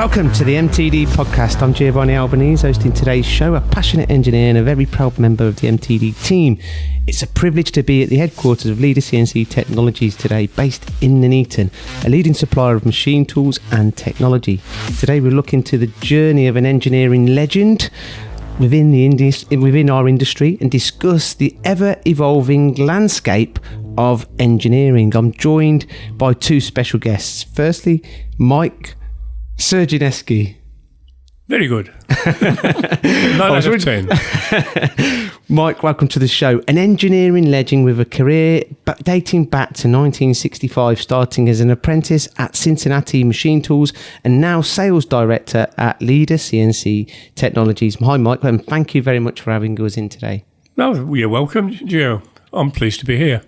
Welcome to the MTD podcast. I'm Giovanni Albanese, hosting today's show, a passionate engineer and a very proud member of the MTD team. It's a privilege to be at the headquarters of Leader CNC Technologies today, based in Nuneaton, a leading supplier of machine tools and technology. Today we're looking to the journey of an engineering legend within our industry and discuss the ever-evolving landscape of engineering. I'm joined by two special guests. Firstly, Mike Sergineski. Very good. 9 out of 10. Mike, welcome to the show. An engineering legend with a career dating back to 1965, starting as an apprentice at Cincinnati Machine Tools and now sales director at Leader CNC Technologies. Hi, Mike, and thank you very much for having us in today. No, you're welcome, Gio. I'm pleased to be here.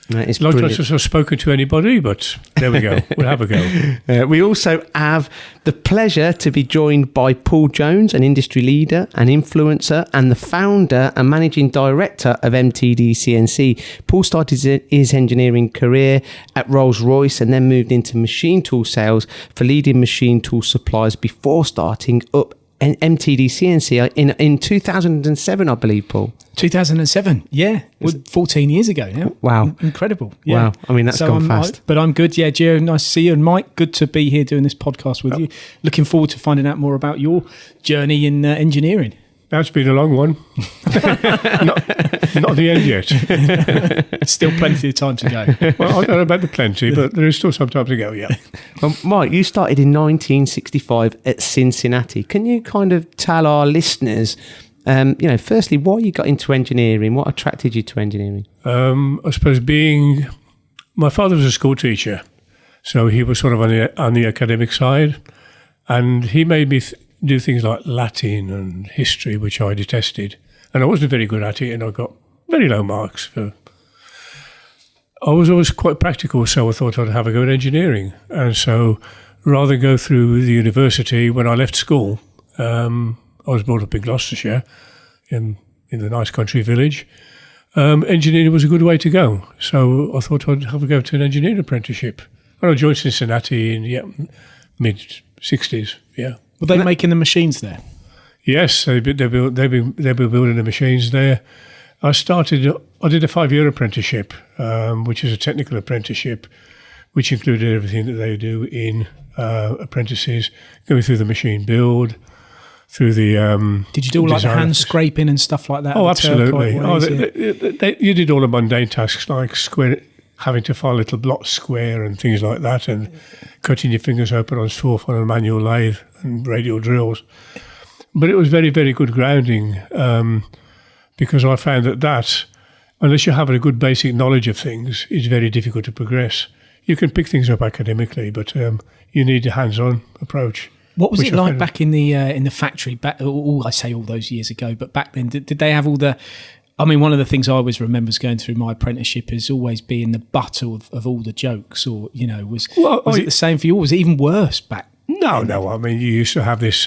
It's not to have spoken to anybody, but there we go. We'll have a go. We also have the pleasure to be joined by Paul Jones, an industry leader, an influencer, and the founder and managing director of MTDCNC. Paul started his engineering career at Rolls-Royce and then moved into machine tool sales for leading machine tool suppliers before starting up MTDCNC in 2007, I believe, Paul. 2007, yeah. 14 years ago now. Wow. Incredible. Yeah. Wow. I mean, that's gone fast. But I'm good. Yeah, Gio, nice to see you. And Mike, good to be here doing this podcast with you. Looking forward to finding out more about your journey in engineering. That's been a long one. not the end yet. Still plenty of time to go. Well, I don't know about the plenty, but there is still some time to go, yeah. Well, Mike, you started in 1965 at Cincinnati. Can you kind of tell our listeners, firstly, why you got into engineering? What attracted you to engineering? I suppose my father was a school teacher, so he was sort of on the academic side, and he made me do things like Latin and history, which I detested. And I wasn't very good at it, and I got very low marks. I was always quite practical, so I thought I'd have a go at engineering. And so rather than go through the university, when I left school, I was brought up in Gloucestershire, in the nice country village. Engineering was a good way to go. So I thought I'd have a go to an engineering apprenticeship. And I joined Cincinnati in the mid-60s, yeah. Were they making the machines there? Yes, they've been building the machines there. I did a 5-year apprenticeship, which is a technical apprenticeship, which included everything that they do in apprentices, going through the machine build, through the Did you do all like the hand scraping and stuff like that? Oh, absolutely. You did all the mundane tasks like having to file little block square and things like that, and cutting your fingers open on saw on a manual lathe and radial drills. But it was very, very good grounding because I found that unless you have a good basic knowledge of things, it's very difficult to progress. You can pick things up academically, but you need a hands-on approach. What was it like back in the factory? I say all those years ago, but back then, did they have all the? I mean, one of the things I always remember going through my apprenticeship is always being the butt of all the jokes, or was it the same for you? Or was it even worse back? No. I mean, you used to have this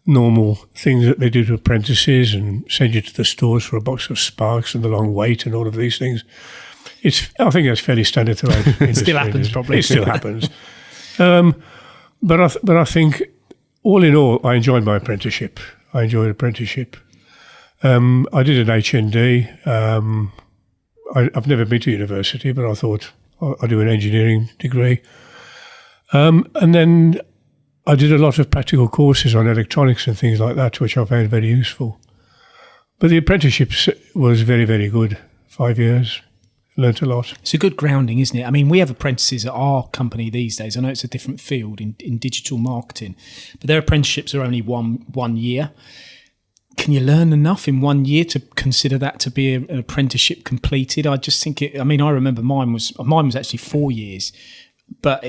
normal things that they do to apprentices and send you to the stores for a box of sparks and the long wait and all of these things. I think that's fairly standard throughout. It still happens, probably. It still happens. But I think, all in all, I enjoyed my apprenticeship. I did an HND. I've never been to university, but I thought I'd do an engineering degree. And then I did a lot of practical courses on electronics and things like that, which I found very useful. But the apprenticeship was very, very good. 5 years. Learnt a lot. It's a good grounding, isn't it? I mean, we have apprentices at our company these days. I know it's a different field in digital marketing, but their apprenticeships are only one year. Can you learn enough in 1 year to consider that to be an apprenticeship completed? I just think I remember mine was actually 4 years, but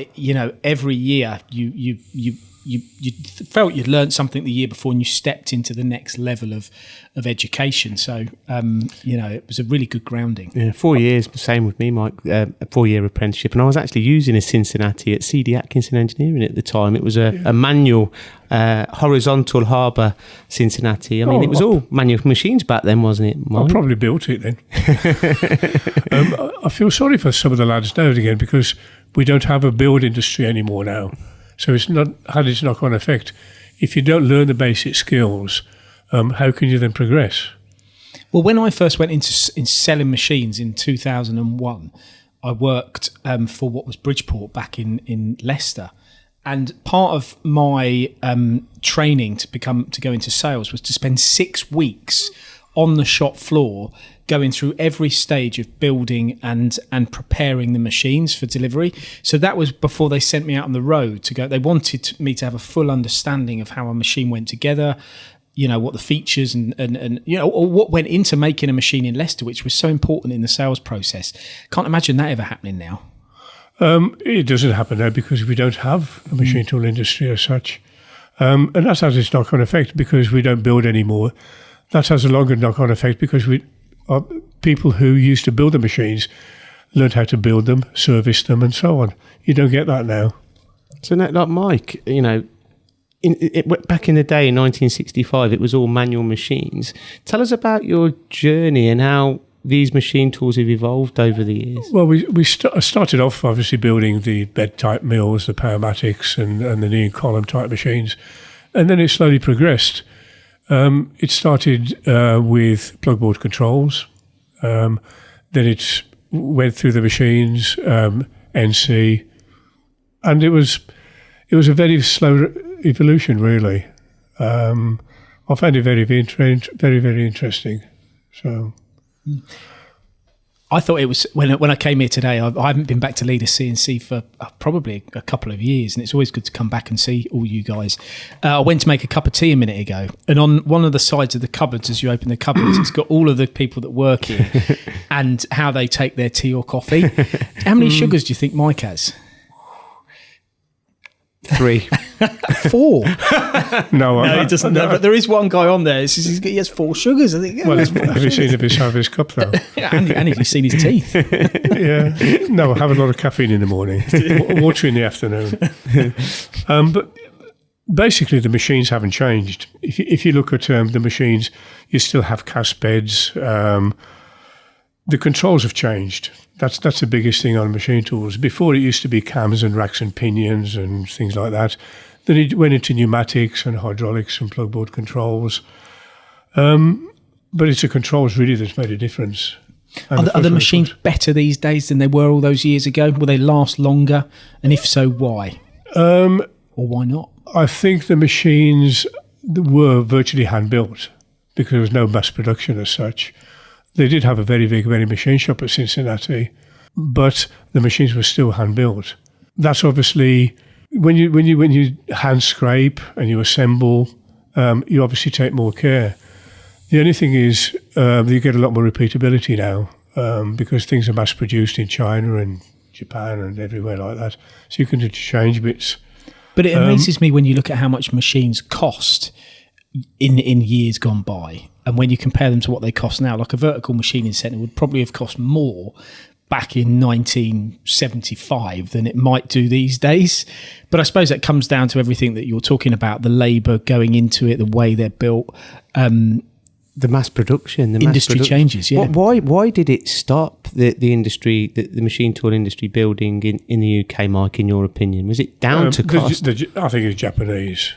every year you felt you'd learned something the year before and you stepped into the next level of education. So, it was a really good grounding. Yeah, 4 years, same with me, Mike, a 4-year apprenticeship. And I was actually using a Cincinnati at CD Atkinson Engineering at the time. It was a manual, horizontal harbour Cincinnati. I mean, it was all manual machines back then, wasn't it, Mike? I probably built it then. I feel sorry for some of the lads now and again because we don't have a build industry anymore now. So it's not had its knock-on effect. If you don't learn the basic skills, how can you then progress? Well, when I first went into selling machines in 2001, I worked for what was Bridgeport back in Leicester. And part of my training to go into sales was to spend 6 weeks on the shop floor, going through every stage of building and preparing the machines for delivery. So that was before they sent me out on the road to go. They wanted me to have a full understanding of how a machine went together, what the features and or what went into making a machine in Leicester, which was so important in the sales process. Can't imagine that ever happening now. It doesn't happen now because we don't have a machine tool industry as such. And that has its knock-on effect because we don't build anymore. That has a longer knock-on effect because people who used to build the machines learned how to build them, service them, and so on. You don't get that now. So, like Mike, back in the day in 1965, it was all manual machines. Tell us about your journey and how these machine tools have evolved over the years. Well, we started off obviously building the bed-type mills, the Powermatics, and the knee and column type machines, and then it slowly progressed. It started with plugboard controls. Then it went through the machines, NC, and it was a very slow evolution, really. I found it very, very interesting. So, I thought it was when I came here today. I haven't been back to Leader CNC for probably a couple of years, and it's always good to come back and see all you guys. I went to make a cup of tea a minute ago, and on one of the sides of the cupboards, as you open the cupboards, it's got all of the people that work here and how they take their tea or coffee. How many sugars do you think Mike has? 3. 4. No, he doesn't know. But there is one guy on there. He has 4 sugars. I think. Well, have you seen his cup though? and have you seen his teeth? Yeah. No, I have a lot of caffeine in the morning, water in the afternoon. But basically, the machines haven't changed. If you look at the machines, you still have cast beds. The controls have changed. That's the biggest thing on machine tools. Before, it used to be cams and racks and pinions and things like that. Then it went into pneumatics and hydraulics and plugboard controls. But it's the controls really that's made a difference. Are the machines better these days than they were all those years ago? Will they last longer? And if so, why? Or why not? I think the machines were virtually hand-built because there was no mass production as such. They did have a very big machine shop at Cincinnati, but the machines were still hand-built. That's obviously when you hand scrape and you assemble, you obviously take more care. The only thing is you get a lot more repeatability now because things are mass-produced in China and Japan and everywhere like that. So you can interchange bits. But it amazes me when you look at how much machines cost in years gone by. And when you compare them to what they cost now, like a vertical machining centre would probably have cost more back in 1975 than it might do these days. But I suppose that comes down to everything that you're talking about, the labour going into it, the way they're built. The mass production. The industry changes, yeah. Why did it stop the industry, the machine tool industry building in the UK, Mike, in your opinion? Was it down to cost? I think it's Japanese.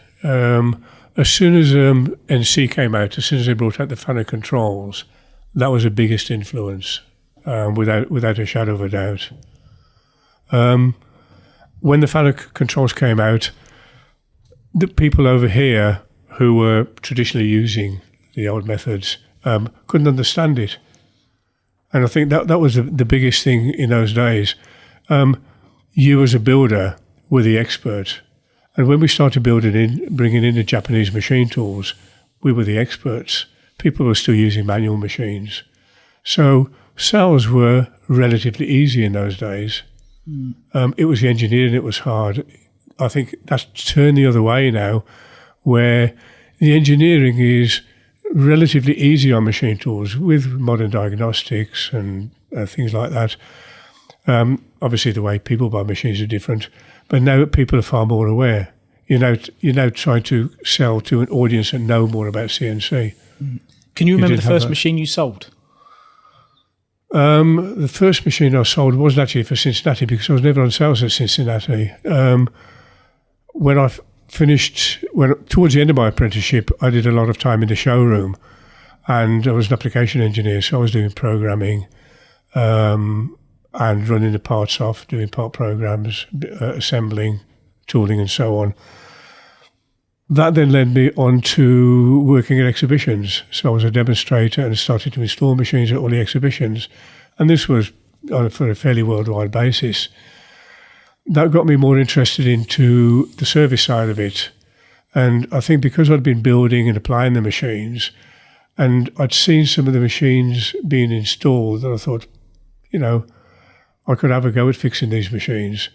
As soon as NC came out, as soon as they brought out the Fanuc controls, that was the biggest influence, without a shadow of a doubt. When the Fanuc controls came out, the people over here who were traditionally using the old methods couldn't understand it. And I think that was the biggest thing in those days. You as a builder were the expert. And when we started bringing in the Japanese machine tools, we were the experts. People were still using manual machines. So sales were relatively easy in those days. It was the engineering that was hard. I think that's turned the other way now, where the engineering is relatively easy on machine tools with modern diagnostics and things like that. Obviously, the way people buy machines are different. But now people are far more aware. You're now trying to sell to an audience and know more about CNC. Can you remember the first machine you sold? The first machine I sold wasn't actually for Cincinnati because I was never on sales at Cincinnati. when I towards the end of my apprenticeship, I did a lot of time in the showroom, and I was an application engineer, so I was doing programming and running the parts off, doing part programs, assembling, tooling, and so on. That then led me on to working at exhibitions. So I was a demonstrator and started to install machines at all the exhibitions. And this was for a fairly worldwide basis. That got me more interested into the service side of it. And I think because I'd been building and applying the machines, and I'd seen some of the machines being installed, that I thought, I could have a go at fixing these machines.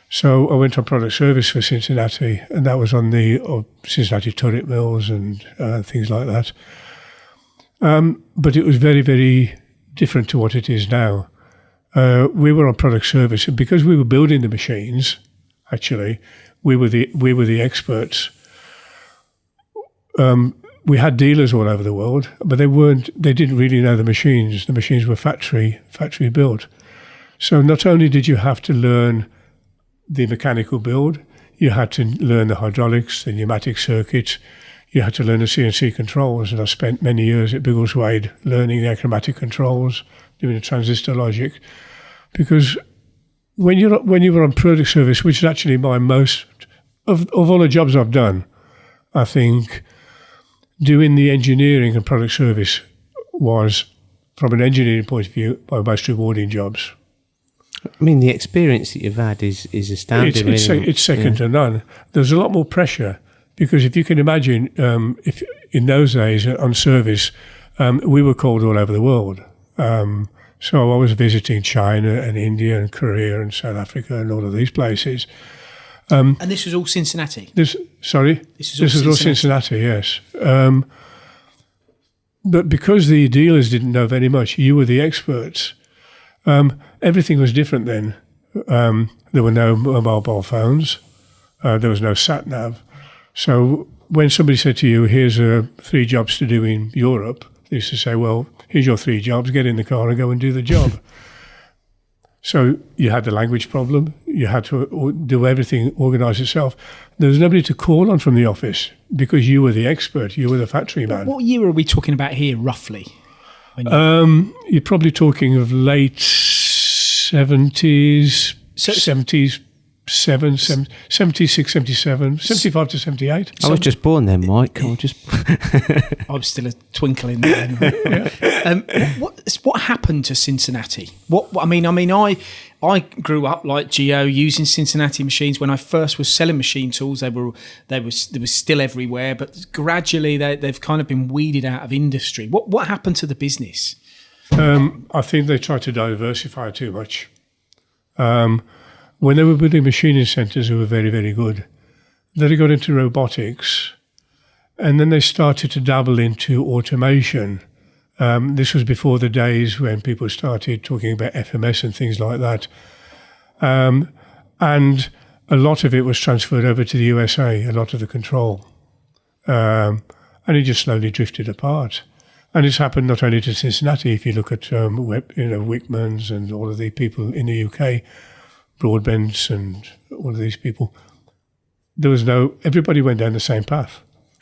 So I went on product service for Cincinnati, and that was on the Cincinnati turret mills and things like that. But it was very, very different to what it is now. We were on product service, and because we were building the machines, actually, we were the experts. We had dealers all over the world, but they didn't really know the machines. The machines were factory built. So not only did you have to learn the mechanical build, you had to learn the hydraulics, the pneumatic circuits, you had to learn the CNC controls, and I spent many years at Biggleswade learning the achromatic controls, doing the transistor logic, because when you were on product service, which is actually my most of all the jobs I've done, I think doing the engineering and product service was, from an engineering point of view, my most rewarding jobs. I mean, the experience that you've had is astounding. It's second to none. There's a lot more pressure because if you can imagine, if in those days on service, we were called all over the world. So I was visiting China and India and Korea and South Africa and all of these places. And this was all Cincinnati? This was all Cincinnati, yes. But because the dealers didn't know very much, you were the experts. Everything was different then. There were no mobile phones. There was no sat-nav. So when somebody said to you, here's 3 jobs to do in Europe, they used to say, well, here's your 3 jobs, get in the car and go and do the job. So you had the language problem. You had to do everything, organise yourself. There was nobody to call on from the office because you were the expert. You were the factory man. What year are we talking about here, roughly? You're probably talking of late 70s, 70s, 76, 77, 75 to 78. I was just born then, Mike. I was still a twinkle in there. What happened to Cincinnati? I grew up like Gio using Cincinnati machines. When I first was selling machine tools, they were still everywhere, but gradually they've kind of been weeded out of industry. What happened to the business? I think they tried to diversify too much. When they were building machining centres, they were very, very good. Then they got into robotics, and then they started to dabble into automation. This was before the days when people started talking about FMS and things like that. And a lot of it was transferred over to the USA, a lot of the control. And it just slowly drifted apart. And it's happened not only to Cincinnati. If you look at Wickman's and all of the people in the UK, Broadbents and all of these people, everybody went down the same path.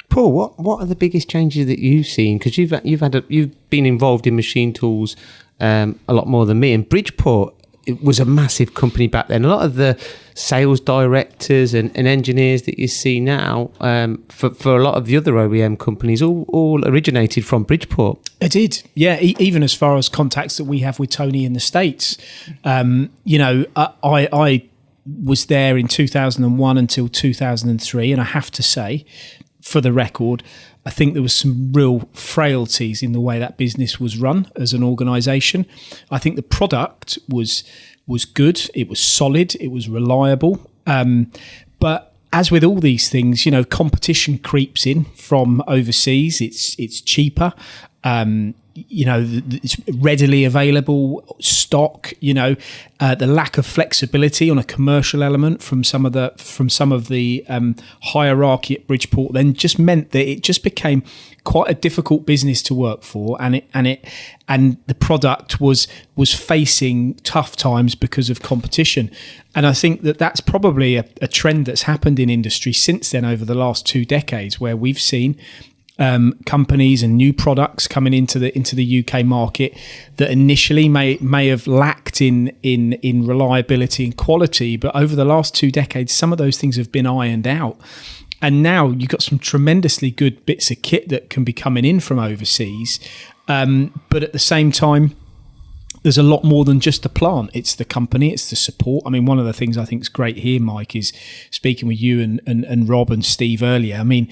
Paul, what are the biggest changes that you've seen? Because you've been involved in machine tools a lot more than me. And Bridgeport, it was a massive company back then. A lot of the sales directors and engineers that you see now, for a lot of the other OEM companies, all originated from Bridgeport. It did, yeah. Even as far as contacts that we have with Tony in the States, I was there in 2001 until 2003, and I have to say, for the record, I think there was some real frailties in the way that business was run as an organisation. I think the product was good, it was solid, it was reliable. But as with all these things, competition creeps in from overseas. It's cheaper. it's readily available stock. The lack of flexibility on a commercial element from some of the hierarchy at Bridgeport then just meant that it just became quite a difficult business to work for, and the product was facing tough times because of competition. And I think that that's probably a trend that's happened in industry since then over the last 2 decades, where we've seen companies and new products coming into the UK market that initially may have lacked in reliability and quality, but over the last 2 decades, some of those things have been ironed out. And now you've got some tremendously good bits of kit that can be coming in from overseas, but at the same time, there's a lot more than just the plant. It's the company, it's the support. I mean, one of the things I think is great here, Mike, is speaking with you and Rob and Steve earlier. I mean,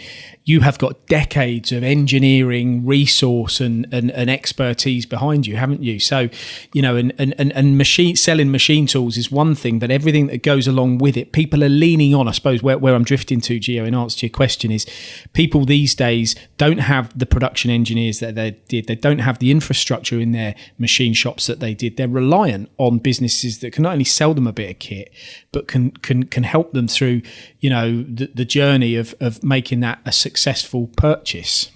you have got decades of engineering, resource and expertise behind you, haven't you? So, and selling machine tools is one thing, but everything that goes along with it, people are leaning on. I suppose where I'm drifting to, Gio, in answer to your question, is people these days don't have the production engineers that they did. They don't have the infrastructure in their machine shops that they did. They're reliant on businesses that can not only sell them a bit of kit, but can help them through, the journey of making that a successful purchase.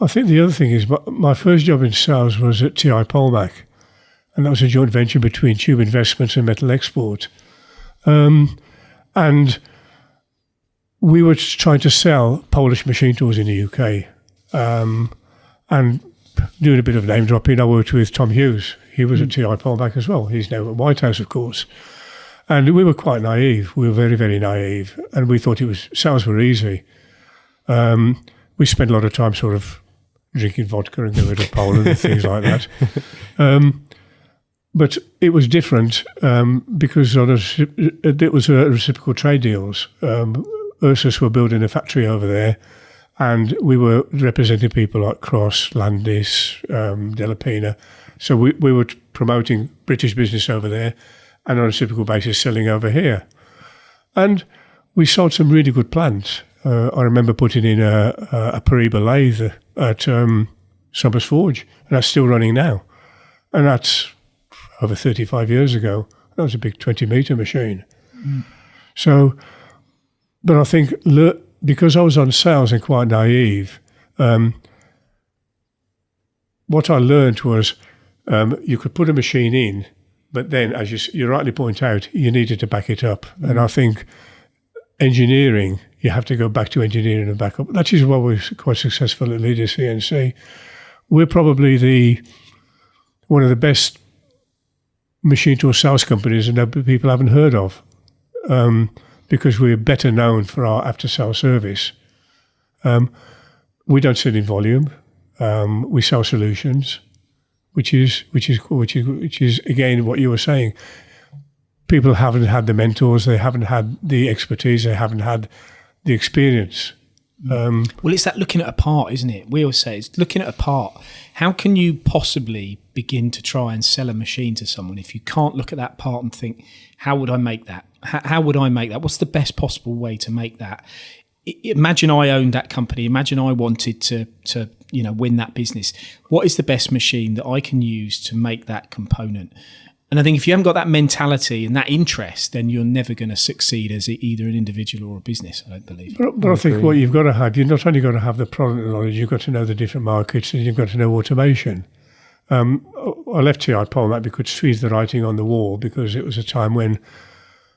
I think the other thing is my first job in sales was at TI Polmac, and that was a joint venture between Tube Investments and Metal Export. And we were trying to sell Polish machine tools in the UK. And doing a bit of name dropping, I worked with Tom Hughes. He was at TI Polmac as well. He's now at White House, of course. And we were quite naive. We were very, very naive. And we thought sales were easy. We spent a lot of time sort of drinking vodka and going to Poland and things like that. But it was different because it was reciprocal trade deals. Ursus were building a factory over there, and we were representing people like Cross, Landis, Delapina. So we were promoting British business over there, and on a reciprocal basis selling over here. And we sold some really good plants. I remember putting in a Pariba lathe at Summers Forge, and that's still running now. And that's over 35 years ago. That was a big 20-metre machine. So, but I think because I was on sales and quite naive, what I learned was you could put a machine in, but then, as you rightly point out, you needed to back it up. And I think engineering, you have to go back to engineering and back up. That is why we're quite successful at Leader CNC. We're probably one of the best machine tool sales companies that people haven't heard of, because we're better known for our after-sales service. We don't sell in volume. We sell solutions, which is again what you were saying. People haven't had the mentors, they haven't had the expertise, they haven't had the experience. Well, it's that looking at a part, isn't it? We always say it's looking at a part. How can you possibly begin to try and sell a machine to someone if you can't look at that part and think, how would I make that? How would I make that? What's the best possible way to make that? Imagine I owned that company. Imagine I wanted to win that business. What is the best machine that I can use to make that component? And I think if you haven't got that mentality and that interest, then you're never going to succeed as either an individual or a business, I don't believe. But I think what you've got to have, you've not only got to have the product knowledge, you've got to know the different markets and you've got to know automation. I left TI Polmac because to see the writing on the wall, because it was a time when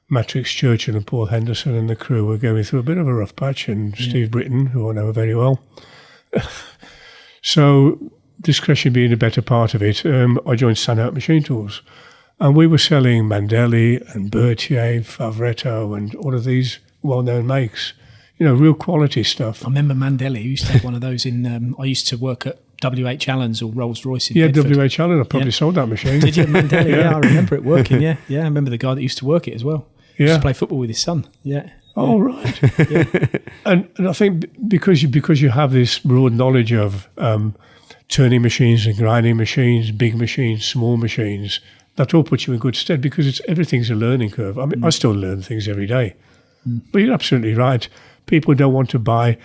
Matrix Churchill and Paul Henderson and the crew were going through a bit of a rough patch, and Steve Britton, who I know very well. So discretion being a better part of it, I joined Standout Machine Tools. And we were selling Mandelli and Berthier, Favretto and all of these well-known makes, real quality stuff. I remember Mandelli. I used to have one of those in, I used to work at W.H. Allen's or Rolls-Royce in Bedford. W.H. Allen. I probably sold that machine. Did you? Mandelli, yeah, I remember it working, yeah. I remember the guy that used to work it as well. He used to play football with his son, yeah. Oh, right. Yeah. And I think because you have this broad knowledge of turning machines and grinding machines, big machines, small machines, that all puts you in good stead because everything's a learning curve. I mean, I still learn things every day. But you're absolutely right. People don't want to buy.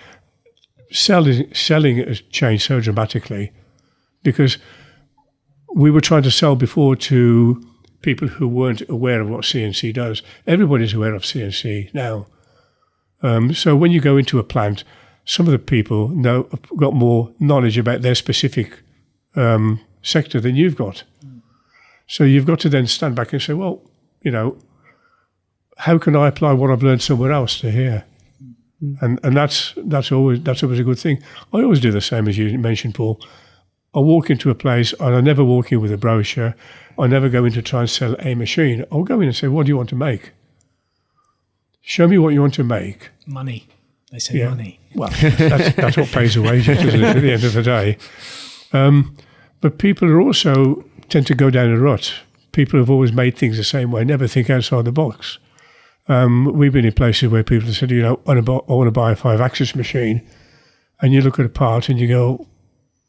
Selling has changed so dramatically because we were trying to sell before to people who weren't aware of what CNC does. Everybody's aware of CNC now. So when you go into a plant, some of the people have got more knowledge about their specific sector than you've got. So you've got to then stand back and say, well, how can I apply what I've learned somewhere else to here? And that's always a good thing. I always do the same as you mentioned, Paul. I walk into a place and I never walk in with a brochure. I never go in to try and sell a machine. I'll go in and say, what do you want to make? Show me what you want to make. Money. They say money. Well, that's what pays the wages, isn't it, at the end of the day? But people are also tend to go down a rut. People have always made things the same way, never think outside the box. We've been in places where people have said, I want to buy a 5-axis machine. And you look at a part and you go,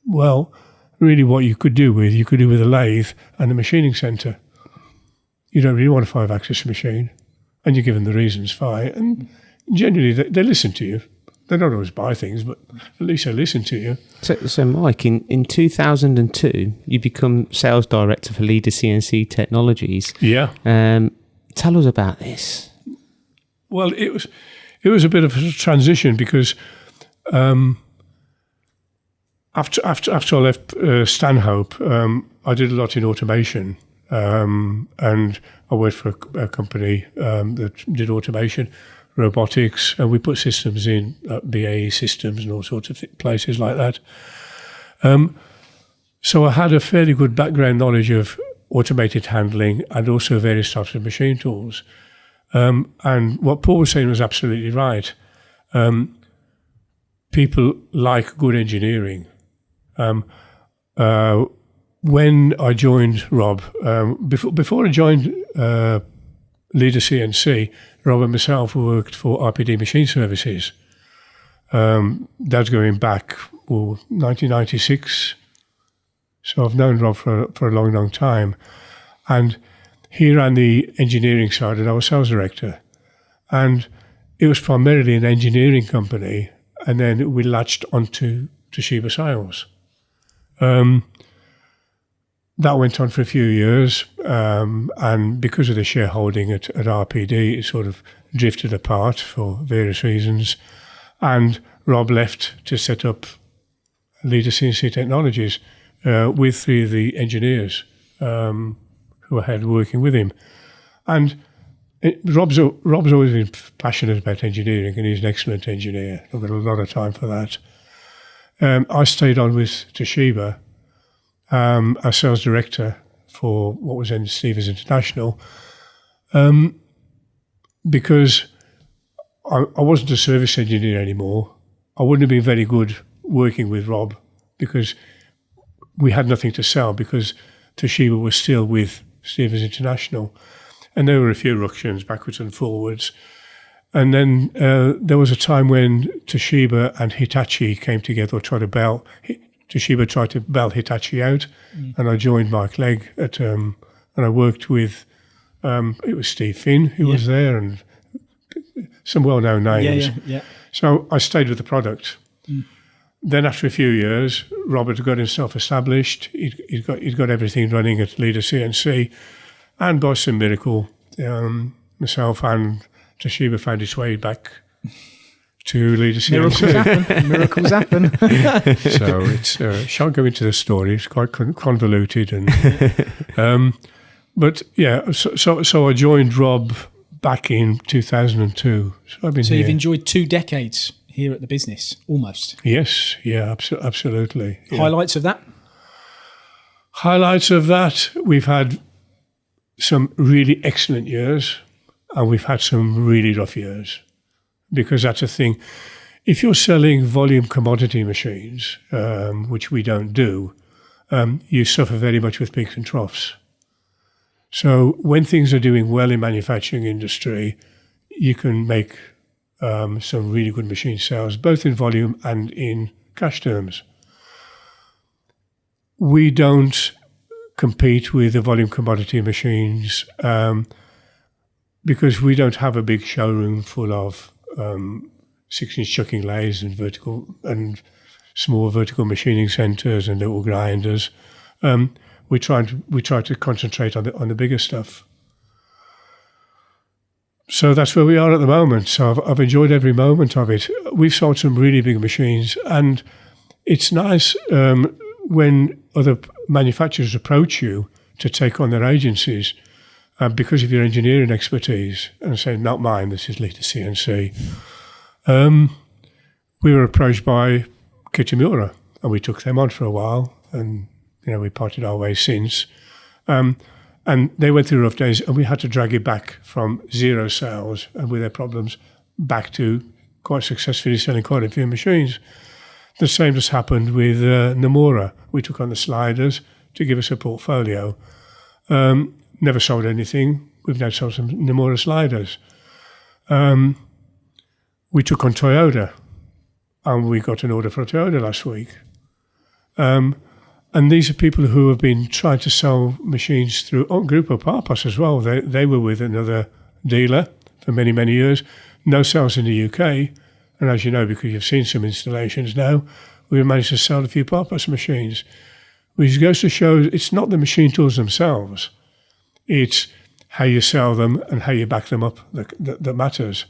well, really what you could do with a lathe and a machining centre. You don't really want a 5-axis machine. And you give them the reasons, fine. And generally, they listen to you. They don't always buy things, but at least they listen to you. So Mike, in 2002, you become sales director for Leader CNC Technologies. Yeah. Tell us about this. Well, it was a bit of a transition because after I left Stanhope, I did a lot in automation, and I worked for a company that did automation, robotics, and we put systems in, BAE systems and all sorts of places like that. So I had a fairly good background knowledge of automated handling and also various types of machine tools. And what Paul was saying was absolutely right. People like good engineering. When I joined Rob, before I joined Leader CNC, Rob and myself worked for RPD Machine Services. That's going back 1996. So I've known Rob for a long, long time. And he ran the engineering side and I was sales director. And it was primarily an engineering company. And then we latched onto Toshiba sales. That went on for a few years. And because of the shareholding at RPD, it sort of drifted apart for various reasons. And Rob left to set up Leader CNC Technologies with 3 of the engineers who I had working with him. And Rob's always been passionate about engineering, and he's an excellent engineer. I've got a lot of time for that. I stayed on with Toshiba as sales director for what was then Stevens International, because I wasn't a service engineer anymore. I wouldn't have been very good working with Rob because we had nothing to sell, because Toshiba was still with Stevens International. And there were a few ructions backwards and forwards. And then there was a time when Toshiba and Hitachi came together, or tried to bail. Toshiba tried to bail Hitachi out, and I joined Mike Legg and I worked with, it was Steve Finn who was there, and some well-known names. Yeah. So I stayed with the product. Then after a few years, Robert got himself established. He'd got everything running at Leader CNC, and by some miracle, myself and Toshiba found its way back to Leader CNC. Miracles happen. So it's shan't go into the story. It's quite convoluted, and but yeah. So I joined Rob back in 2002. So I've been So here. you've enjoyed 2 decades here at the business, almost. Yes, yeah, absolutely. Yeah. Highlights of that? Highlights of that, we've had some really excellent years, and we've had some really rough years, because that's a thing. If you're selling volume commodity machines, which we don't do, you suffer very much with peaks and troughs. So when things are doing well in manufacturing industry, you can make some really good machine sales, both in volume and in cash terms. We don't compete with the volume commodity machines because we don't have a big showroom full of 6-inch chucking lathes and vertical and small vertical machining centres and little grinders. We try to concentrate on the bigger stuff. So that's where we are at the moment. So I've enjoyed every moment of it. We've sold some really big machines, and it's nice when other manufacturers approach you to take on their agencies because of your engineering expertise and say, not mine, this is Leader CNC. We were approached by Kitamura, and we took them on for a while, and we parted our ways since. And they went through rough days, and we had to drag it back from 0 sales and with their problems back to quite successfully selling quite a few machines. The same has happened with Nomura. We took on the sliders to give us a portfolio. Never sold anything. We've now sold some Nomura sliders. We took on Toyota, and we got an order for a Toyota last week. And these are people who have been trying to sell machines through Grupo Parpas as well. They were with another dealer for many, many years. No sales in the UK. And as you know, because you've seen some installations now, we managed to sell a few Parpas machines, which goes to show it's not the machine tools themselves. It's how you sell them and how you back them up that matters.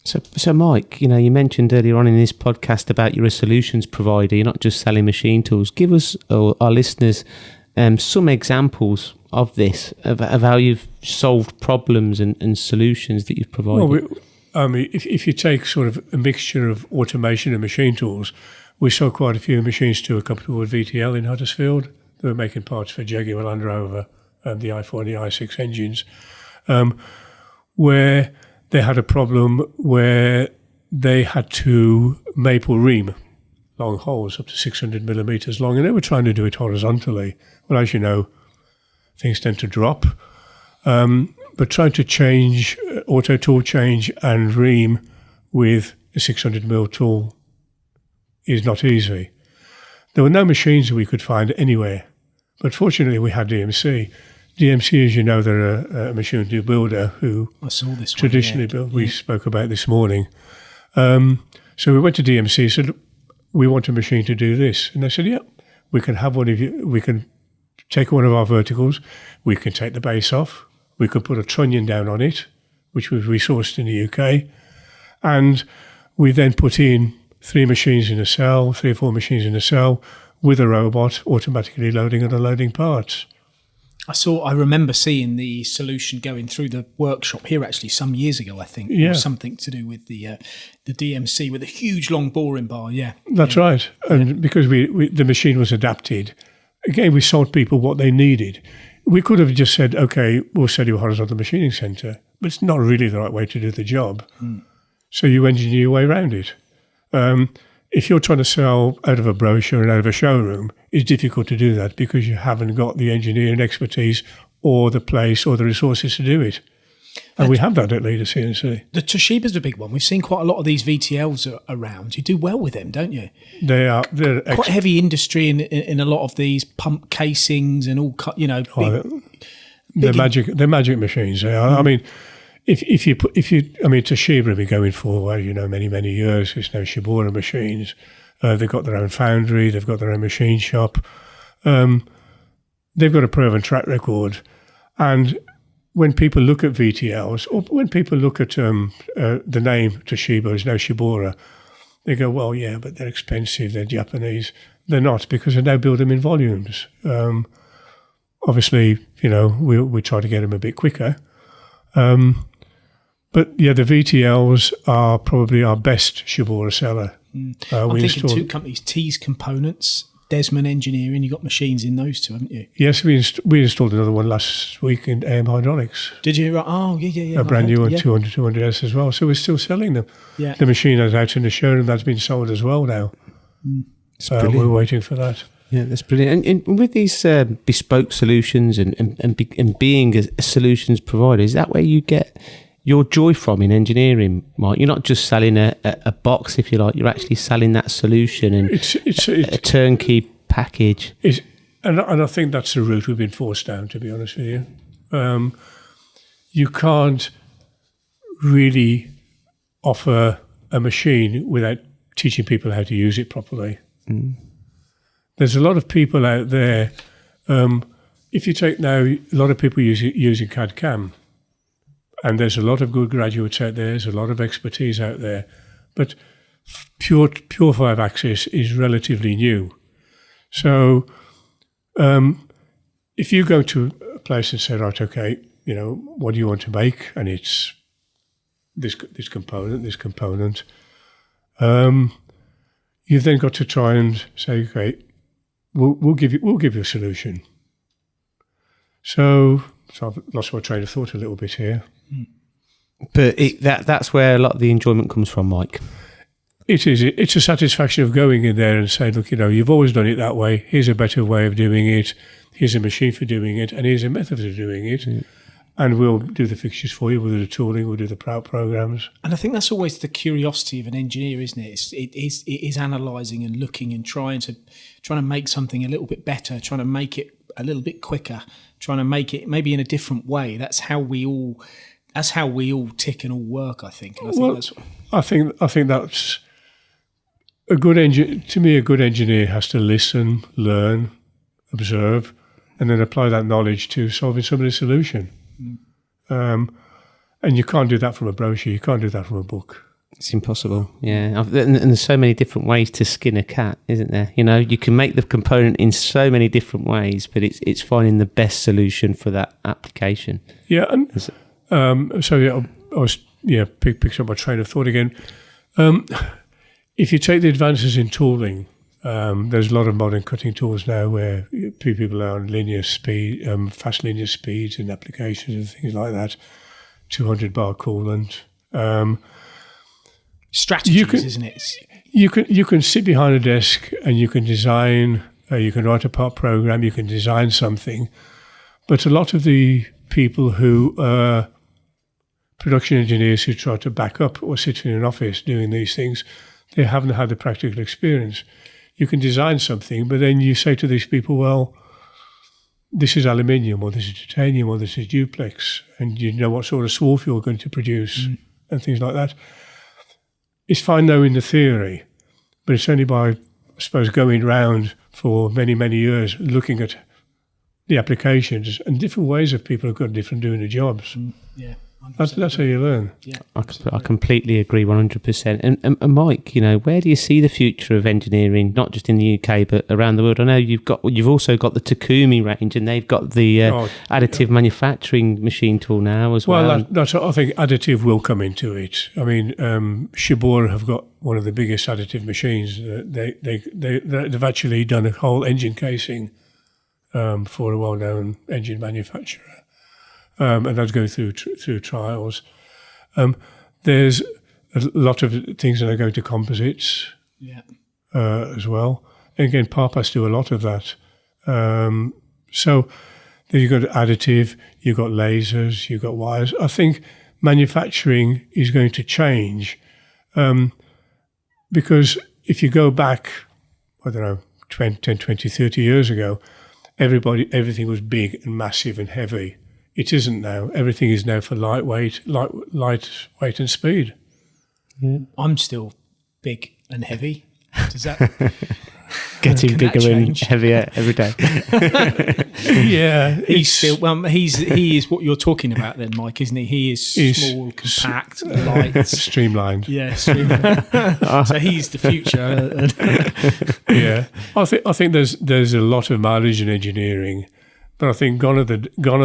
So Mike, you mentioned earlier on in this podcast about you're a solutions provider. You're not just selling machine tools. Give us, our listeners, some examples of this, of how you've solved problems and solutions that you've provided. Well, if you take sort of a mixture of automation and machine tools, we sold quite a few machines to a company called VTL in Huddersfield. They were making parts for Jaguar Land Rover, the i4 and the i6 engines, where they had a problem where they had to maple ream long holes up to 600 millimeters long, and they were trying to do it horizontally. Well, as you know, things tend to drop. But trying to change auto tool change and ream with a 600 mil tool is not easy. There were no machines that we could find anywhere, but fortunately we had DMC. DMC, as you know, they're a machine tool builder who I saw this traditionally built. We spoke about this morning. So we went to DMC and said, we want a machine to do this. And they said, yeah, we can have one of you. We can take one of our verticals. We can take the base off. We could put a trunnion down on it, which was resourced in the UK. And we then put in 3 machines in a cell, 3 or 4 machines in a cell with a robot automatically loading and unloading parts. I remember seeing the solution going through the workshop here actually some years ago, I think. Yeah. It was something to do with the DMC with a huge long boring bar, yeah. That's right. And because the machine was adapted, again, we sold people what they needed. We could have just said, okay, we'll sell you a horizontal machining centre, but it's not really the right way to do the job. So you engineer your way around it. If you're trying to sell out of a brochure and out of a showroom, it's difficult to do that because you haven't got the engineering expertise or the place or the resources to do it. And we have that at Leader CNC. The Toshiba's the big one. We've seen quite a lot of these VTLs around. You do well with them, don't you? They're quite heavy industry in a lot of these pump casings and all, they're magic machines. They are. I mean, Toshiba have been going for many years. It's now Shibura machines. They've got their own foundry. They've got their own machine shop. They've got a proven track record. And when people look at VTLs, or when people look at the name Toshiba is now Shibura, they go, well, yeah, but they're expensive. They're Japanese. They're not, because they now build them in volumes. Obviously, we try to get them a bit quicker. But yeah, the VTLs are probably our best Shibura seller. I'm thinking 2 companies, T's Components, Desmond Engineering. You got machines in those 2, haven't you? Yes, we installed another one last week in AM Hydraulics. Did you? Oh, yeah. A brand new one, 200S as well. So we're still selling them. Yeah. The machine is out in the showroom. That's been sold as well now. We're waiting for that. Yeah, that's brilliant. And with these bespoke solutions and being a solutions provider, is that where you get your joy from in engineering, Mike? You're not just selling a box, if you like. You're actually selling that solution and it's a turnkey package. And I think that's the route we've been forced down, to be honest with you. You can't really offer a machine without teaching people how to use it properly. There's a lot of people out there. If you take now, a lot of people using CAD/CAM, and there's a lot of good graduates out there. There's a lot of expertise out there, but pure 5-axis is relatively new. So if you go to a place and say, right, okay, what do you want to make? And it's this component. You've then got to try and say, okay, we'll give you a solution. So I've lost my train of thought a little bit here. But that's where a lot of the enjoyment comes from, Mike. It is. It's a satisfaction of going in there and saying, look, you've always done it that way. Here's a better way of doing it. Here's a machine for doing it. And here's a method of doing it. And we'll do the fixtures for you. We'll do the tooling. We'll do the programs. And I think that's always the curiosity of an engineer, isn't it? It is analysing and looking and trying to make something a little bit better, trying to make it a little bit quicker, trying to make it maybe in a different way. That's how we all tick and all work, I think. And I think that's a good engineer. To me, a good engineer has to listen, learn, observe, and then apply that knowledge to solving somebody's solution. And you can't do that from a brochure. You can't do that from a book. It's impossible. Yeah, and there's so many different ways to skin a cat, isn't there? You can make the component in so many different ways, but it's finding the best solution for that application. Yeah, and I was picked up my train of thought again. If you take the advances in tooling, there's a lot of modern cutting tools now where people are on linear speed, fast linear speeds in applications and things like that, 200 bar coolant. Strategies, isn't it? You can sit behind a desk and you can design, you can write a part program, you can design something, but a lot of the people who are production engineers who try to back up or sit in an office doing these things, they haven't had the practical experience. You can design something, but then you say to these people, well, this is aluminium, or this is titanium, or this is duplex, and you know what sort of swarf you're going to produce and things like that. It's fine though in the theory, but it's only by, I suppose, going round for many, many years, looking at the applications and different ways of people have got different doing the jobs. Yeah. That's how you learn. Yeah, I completely agree 100%. And Mike, where do you see the future of engineering, not just in the UK but around the world? I know you've also got the Takumi range, and they've got the additive manufacturing machine tool now as well. Well, that's I think additive will come into it. I mean, Shibura have got one of the biggest additive machines. They've actually done a whole engine casing for a well-known engine manufacturer. And that's going through trials. There's a lot of things that are going to composites as well. And again, Parpas do a lot of that. So then you've got additive, you've got lasers, you've got wires. I think manufacturing is going to change because if you go back, 10, 20, 30 years ago, everything was big and massive and heavy. It isn't now. Everything is now for lightweight and speed. I'm still big and heavy. Does that getting bigger and heavier every day? Yeah, he's still. Well, he is what you're talking about, then, Mike, isn't he? He's small, compact, light, streamlined. Yeah, streamlined. So he's the future. Yeah, I think there's a lot of mileage in engineering. But I think gone are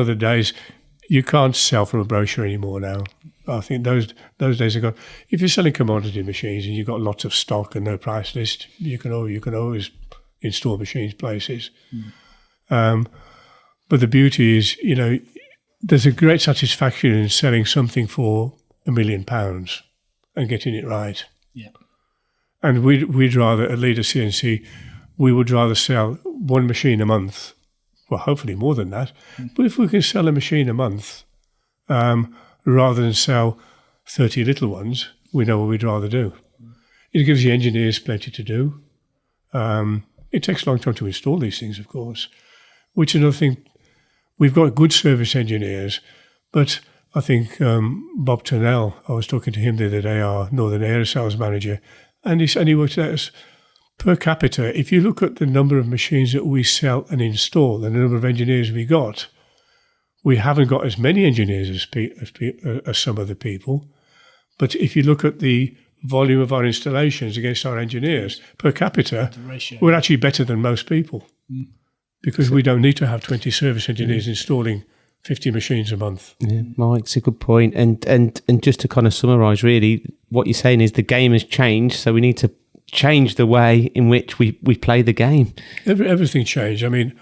the days. You can't sell from a brochure anymore now. I think those days are gone. If you're selling commodity machines and you've got lots of stock and no price list, you can always install machines places. But the beauty is, there's a great satisfaction in selling something for £1 million and getting it right. Yeah. And we'd rather, at Leader CNC, we would rather sell one machine a month. Well, hopefully more than that. But if we can sell a machine a month rather than sell 30 little ones, we know what we'd rather do. It gives the engineers plenty to do. It takes a long time to install these things, of course, which is another thing. We've got good service engineers, but I think Bob Turnell, I was talking to him the other day, our Northern Air Sales Manager, and he said he worked out as per capita, if you look at the number of machines that we sell and install and the number of engineers we haven't got as many engineers as some other people. But if you look at the volume of our installations against our engineers per capita, we're actually better than most people because we don't need to have 20 service engineers installing 50 machines a month. Yeah, Mike, it's a good point. And just to kind of summarise, really, what you're saying is the game has changed, so we need to change the way in which we play the game. Everything changed. I mean,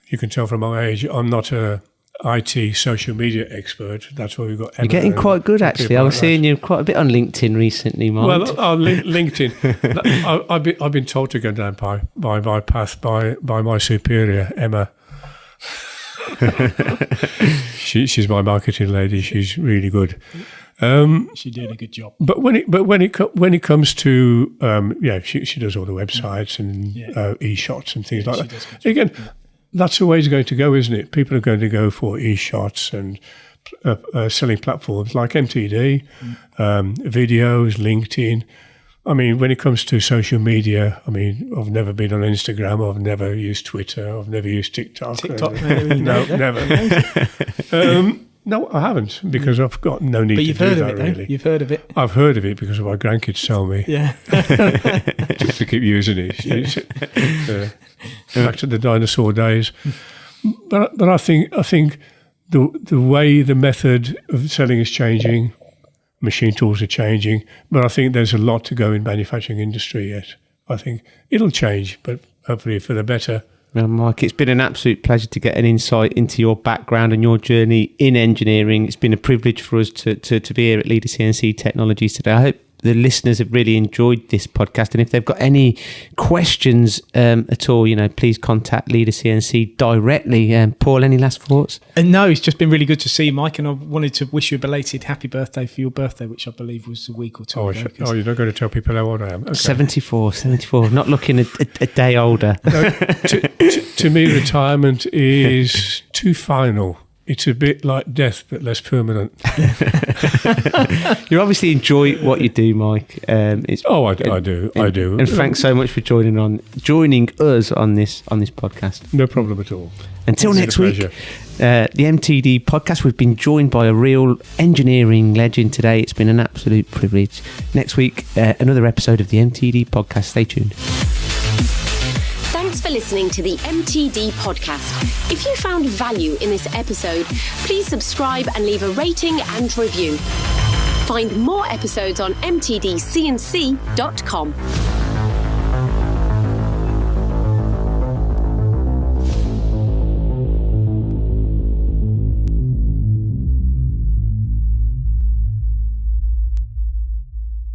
you can tell from my age, I'm not a IT social media expert. That's why we've got Emma. You're getting quite good, actually. I was seeing you quite a bit on LinkedIn recently, Mike. Well, LinkedIn. I've been told to go down by my path by my superior, Emma. She's my marketing lady. She's really good. She did a good job. But when it comes to she does all the websites and e-shots and things like that. Again, that's the way it's going to go, isn't it? People are going to go for e-shots and selling platforms like MTD, videos, LinkedIn. I mean, when it comes to social media, I mean, I've never been on Instagram. I've never used Twitter. I've never used TikTok. No, never. No, I haven't, because I've got no need to do that, really. But you've heard of it, though? You've heard of it? I've heard of it because my grandkids tell me. Yeah. Just to keep using it. Back to the dinosaur days. But I think the way the method of selling is changing, machine tools are changing, but I think there's a lot to go in manufacturing industry yet. I think it'll change, but hopefully for the better. Well, Mike, it's been an absolute pleasure to get an insight into your background and your journey in engineering. It's been a privilege for us to be here at Leader CNC Technologies today. I hope the listeners have really enjoyed this podcast, and if they've got any questions at all, please contact Leader CNC directly. Paul, any last thoughts? No, it's just been really good to see you, Mike, and I wanted to wish you a belated happy birthday for your birthday, which I believe was a week or two ago. You're not going to tell people how old I am? Okay. 74, not looking a day older. No, to me, retirement is too final. It's a bit like death, but less permanent. You obviously enjoy what you do, Mike. I do. And thanks so much for joining us on this podcast. No problem at all. Until next week, the MTD podcast. We've been joined by a real engineering legend today. It's been an absolute privilege. Next week, another episode of the MTD podcast. Stay tuned. Thanks for listening to the MTD podcast. If you found value in this episode, please subscribe and leave a rating and review. Find more episodes on MTDCNC.com.